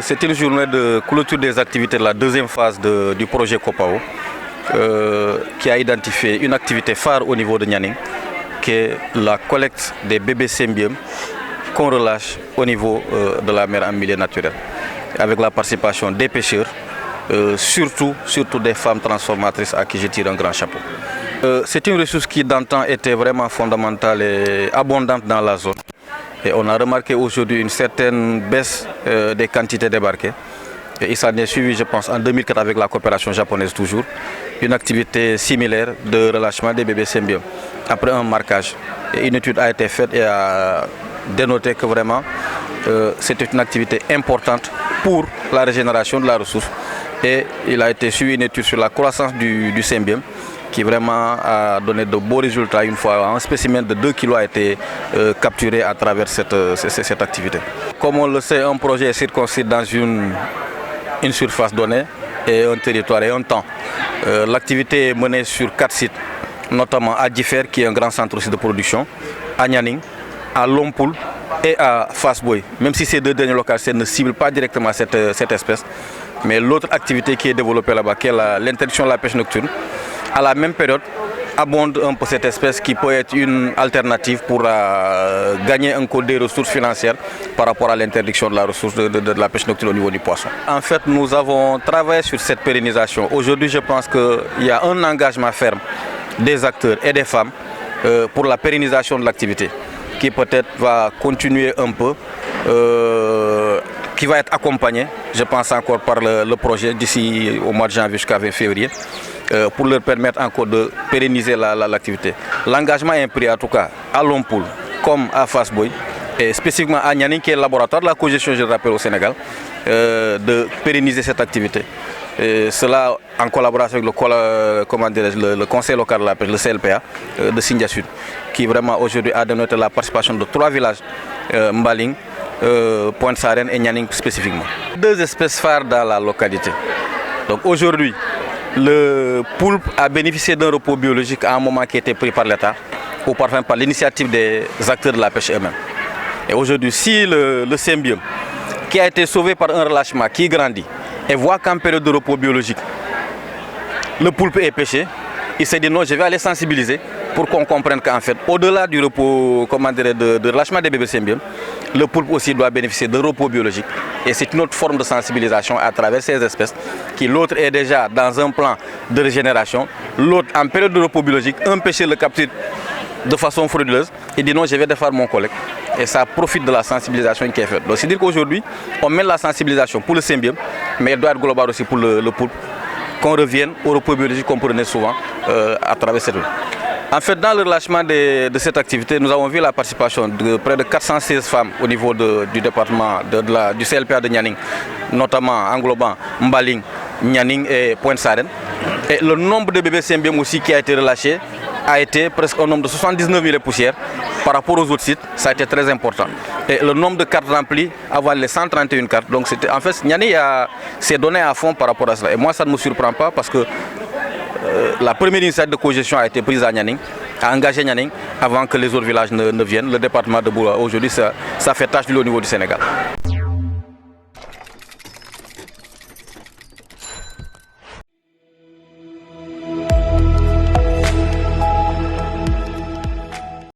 C'est une journée de clôture des activités de la deuxième phase du projet COPAO qui a identifié une activité phare au niveau de Nianing, qui est la collecte des bébés symbiums qu'on relâche au niveau de la mer en milieu naturel, avec la participation des pêcheurs, surtout des femmes transformatrices à qui je tire un grand chapeau. C'est une ressource qui d'antan était vraiment fondamentale et abondante dans la zone. Et on a remarqué aujourd'hui une certaine baisse des quantités débarquées. Et il s'en est suivi, je pense, en 2004 avec la coopération japonaise toujours, une activité similaire de relâchement des bébés symbiums. Après un marquage, et une étude a été faite et a dénoté que vraiment c'était une activité importante pour la régénération de la ressource. Et il a été suivi une étude sur la croissance du symbium qui vraiment a donné de beaux résultats une fois un spécimen de 2 kg a été capturé à travers cette activité. Comme on le sait, un projet est circonscrit dans une surface donnée et un territoire et un temps. L'activité est menée sur 4 sites, notamment à Differ, qui est un grand centre aussi de production, à Nianing, à Lompoul et à Fass-Boye. Même si ces deux dernières localités ne ciblent pas directement cette espèce, mais l'autre activité qui est développée là-bas, qui est l'interdiction de la pêche nocturne, à la même période, abonde un peu cette espèce qui peut être une alternative pour gagner un coup des ressources financières par rapport à l'interdiction de la ressource de la pêche nocturne au niveau du poisson. En fait, nous avons travaillé sur cette pérennisation. Aujourd'hui, je pense qu'il y a un engagement ferme des acteurs et des femmes pour la pérennisation de l'activité, qui peut-être va continuer un peu, qui va être accompagné, je pense encore par le projet d'ici au mois de janvier jusqu'à février, pour leur permettre encore de pérenniser l'activité. L'engagement est pris en tout cas à Lompoul comme à Fass-Boye et spécifiquement à Nianing, qui est le laboratoire de la cogestion, je le rappelle, au Sénégal, de pérenniser cette activité. Et cela en collaboration avec le conseil local de la pêche, le CLPA de Sindia Sud, qui vraiment aujourd'hui a dénoté la participation de 3 villages, Mbaling, Pointe-Sarène et Nianing spécifiquement. 2 espèces phares dans la localité. Donc aujourd'hui, le poulpe a bénéficié d'un repos biologique à un moment qui était pris par l'État ou parfois par l'initiative des acteurs de la pêche eux-mêmes. Et aujourd'hui, si le symbiome qui a été sauvé par un relâchement qui grandit et voit qu'en période de repos biologique, le poulpe est pêché, il s'est dit non, je vais aller sensibiliser pour qu'on comprenne qu'en fait, au-delà du repos, de relâchement des bébés symbiums, le poulpe aussi doit bénéficier de repos biologique. Et c'est une autre forme de sensibilisation à travers ces espèces, qui l'autre est déjà dans un plan de régénération, l'autre en période de repos biologique, un pêcheur le capture de façon frauduleuse et dit non, je vais défaire mon collègue. Et ça profite de la sensibilisation qui est faite. Donc c'est-à-dire qu'aujourd'hui, on met la sensibilisation pour le symbiome, mais elle doit être globale aussi pour le poulpe, qu'on revienne au repos biologique qu'on prenait souvent à travers cette. En fait, dans le relâchement de cette activité, nous avons vu la participation de près de 416 femmes au niveau du département du CLPA de Nianing, notamment englobant Mbaling, Nianing et Pointe-Sarène. Et le nombre de bébés symbiums aussi qui a été relâché a été presque au nombre de 79 000 poussières. Par rapport aux autres sites, ça a été très important. Et le nombre de cartes remplies avant les 131 cartes. Donc en fait, Nianing s'est donné à fond par rapport à cela. Et moi, ça ne me surprend pas parce que la première initiative de cogestion a été prise à Nianing, a engagé Nianing avant que les autres villages ne viennent. Le département de Boula, aujourd'hui, ça fait tâche d'huile au niveau du Sénégal.